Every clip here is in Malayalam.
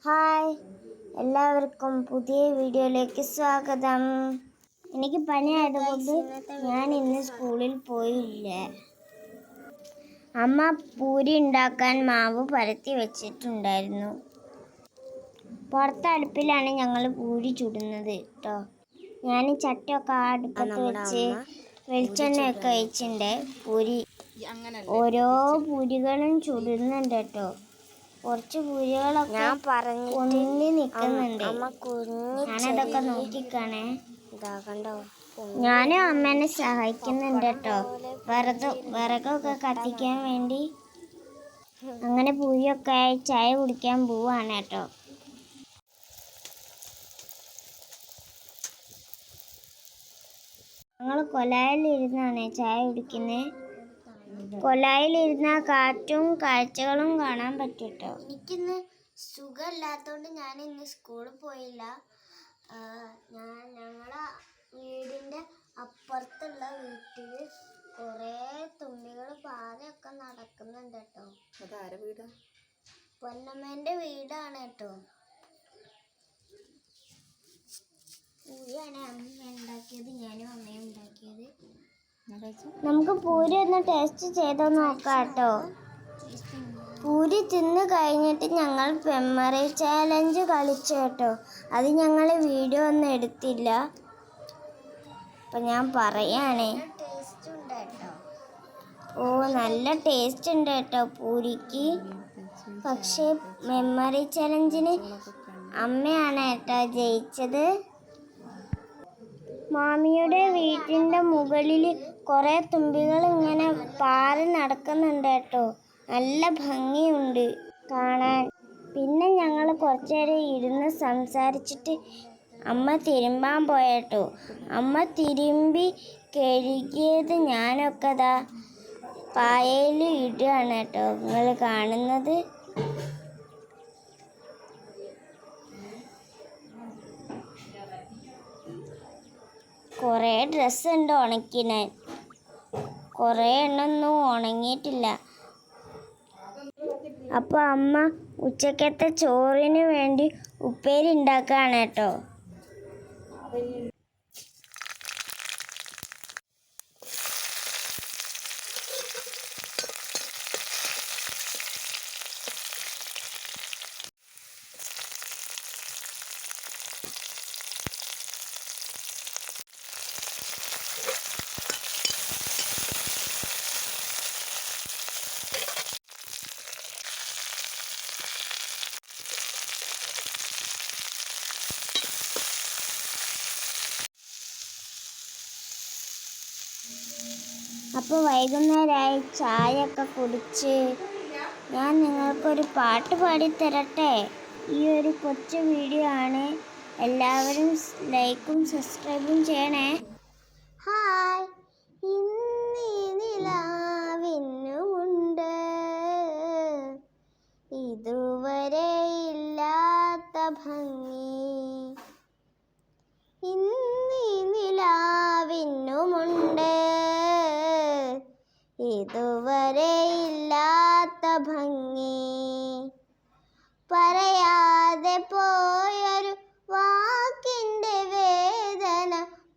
ഹായ്, എല്ലാവർക്കും പുതിയ വീഡിയോയിലേക്ക് സ്വാഗതം. എനിക്ക് പനിയായതുകൊണ്ട് ഞാൻ ഇന്ന് സ്കൂളിൽ പോയില്ല. അമ്മ പൂരി ഉണ്ടാക്കാൻ മാവ് പരത്തി വെച്ചിട്ടുണ്ടായിരുന്നു. പുറത്തടുപ്പിലാണ് ഞങ്ങൾ പൂരി ചുടുന്നത് കേട്ടോ. ഞാൻ ചട്ടിയൊക്കെ അടുപ്പത്ത് വെച്ച് വെളിച്ചെണ്ണയൊക്കെ ഒഴിച്ചിട്ടുണ്ട്. ഓരോ പൂരികളും ചുടുന്നുണ്ട് കേട്ടോ. കുറച്ച് പൂരികളൊക്കെ പൊന്നി നിൽക്കുന്നുണ്ട്. ഞാനതൊക്കെ നോക്കിക്കാണേ. ഞാനും അമ്മേനെ സഹായിക്കുന്നുണ്ട് കേട്ടോ, വിറകൊക്കെ കത്തിക്കാൻ വേണ്ടി. അങ്ങനെ പൂരിയൊക്കെ ചായ കുടിക്കാൻ പോവാണ് കേട്ടോ. ഞങ്ങൾ കൊലായിലിരുന്നാണ് ചായ കുടിക്കുന്നത്. കൊലായിലിരുന്ന കാറ്റും കാഴ്ചകളും കാണാൻ പറ്റും കേട്ടോ. എനിക്കിന്ന് സുഖമില്ലാത്തതുകൊണ്ട് ഞാൻ ഇന്ന് സ്കൂളിൽ പോയില്ല. ഞങ്ങളെ വീടിൻ്റെ അപ്പുറത്തുള്ള വീട്ടിൽ കുറേ തുമ്പികൾ പാതയൊക്കെ നടക്കുന്നുണ്ട് കേട്ടോ. അതാരെ വീടാ? പൊന്നമ്മേൻ്റെ വീടാണ് കേട്ടോ. പൂരിയാണ് അമ്മ ഉണ്ടാക്കിയത്, ഞാനും അമ്മയും ഉണ്ടാക്കിയത്. നമുക്ക് പൂരി ഒന്ന് ടേസ്റ്റ് ചെയ്ത് നോക്കാം കേട്ടോ. പൂരി തിന്ന് കഴിഞ്ഞിട്ട് ഞങ്ങൾ മെമ്മറി ചാലഞ്ച് കളിച്ചു കേട്ടോ. അത് ഞങ്ങൾ വീഡിയോ ഒന്നും എടുത്തില്ല. അപ്പം ഞാൻ പറയാണ്, നല്ല ടേസ്റ്റ് ഉണ്ട് കേട്ടോ പൂരിക്ക്. പക്ഷേ മെമ്മറി ചാലഞ്ചിന് അമ്മയാണ് കേട്ടോ ജയിച്ചത്. മാമിയുടെ വീട്ടിൻ്റെ മുകളിൽ കുറേ തുമ്പികൾ ഇങ്ങനെ പാറി നടക്കുന്നുണ്ട് കേട്ടോ. നല്ല ഭംഗിയുണ്ട് കാണാൻ. പിന്നെ ഞങ്ങൾ കുറച്ചു നേരം ഇരുന്ന് സംസാരിച്ചിട്ട് അമ്മ തിരുമ്പാൻ പോയട്ടോ. അമ്മ തിരുമ്പി കഴുകിയത് ഞാനൊക്കെ ദാ പായയിൽ ഇടുകയാണ് കേട്ടോ നിങ്ങൾ കാണുന്നത്. കുറേ ഡ്രസ്സുണ്ട് ഉണക്കിനാൻ. കുറേ എണ്ണൊന്നും ഉണങ്ങിയിട്ടില്ല. അപ്പോൾ അമ്മ ഉച്ചക്കത്തെ ചോറിന് വേണ്ടി ഉപ്പേരി ഉണ്ടാക്കുകയാണ് കേട്ടോ. അപ്പോൾ വൈകുന്നേരമായി ചായയൊക്കെ കുടിച്ച് ഞാൻ നിങ്ങൾക്കൊരു പാട്ട് പാടിത്തരട്ടെ. ഈ ഒരു കൊച്ചു വീഡിയോ ആണ്. എല്ലാവരും ലൈക്കും സബ്സ്ക്രൈബും ചെയ്യണേ. ഹായ്, ഇന്നീ നിലാവിനുമുണ്ട് ഇതുവരെ ഇല്ലാത്ത ഭംഗി. ഇന്നീ നിലാവിനുമുണ്ട് ഇതുവരെ ഇല്ലാത്ത ഭംഗി. പറയാതെ പോയൊരു വാക്കിൻ്റെ വേദന,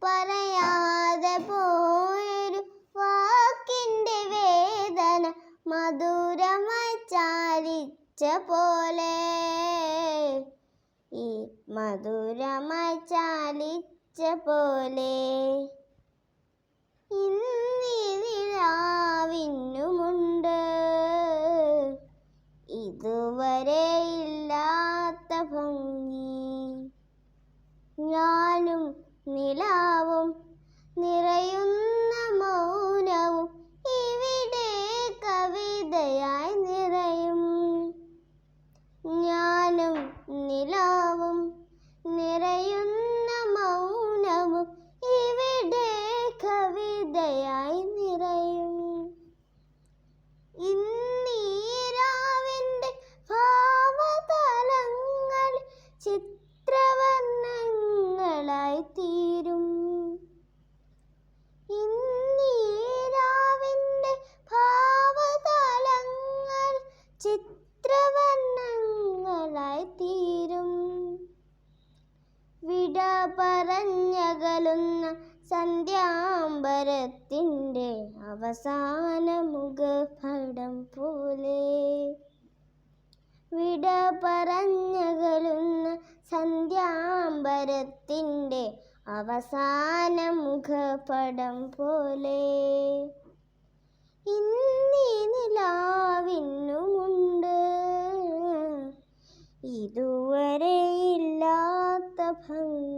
പറയാതെ പോയൊരു വാക്കിൻ്റെ വേദന മധുരമായി ചാലിച്ച പോലെ, ഈ മധുരമായി ചാലിച്ച പോലെ. ഇന്നീ നിലാവിനുമുണ്ട് ഇതുവരെ ഇല്ലാത്ത ഭംഗി. ഞാനും നിലാവും നിറയുന്ന മൗനവും ഇവിടെ കവിതയായി നിറയും. ഞാനും നിലാവും നിറയുന്ന മൗനവും ഇവിടെ കവിതയായി നിറയും. ഇന്നീരാവിൻ്റെ ഭാവതലങ്ങൾ ചിത്രവർണ്ണങ്ങളായി തീരും. ഇന്നീരാവിൻ്റെ ഭാവതലങ്ങൾ ചിത്രവർണ്ണങ്ങളായി തീരും. വിട പറഞ്ഞകലുന്ന സന്ധ്യാംബരത്തിൻ്റെ അവസാന മുഖപടം പോലെ. വിട പറഞ്ഞകലുന്ന സന്ധ്യാംബരത്തിൻ്റെ അവസാന മുഖപടം പോലെ. ഇന്നീ നിലാവിനുമുണ്ട് ഇതുവരെ ഇല്ലാത്ത ഭംഗി.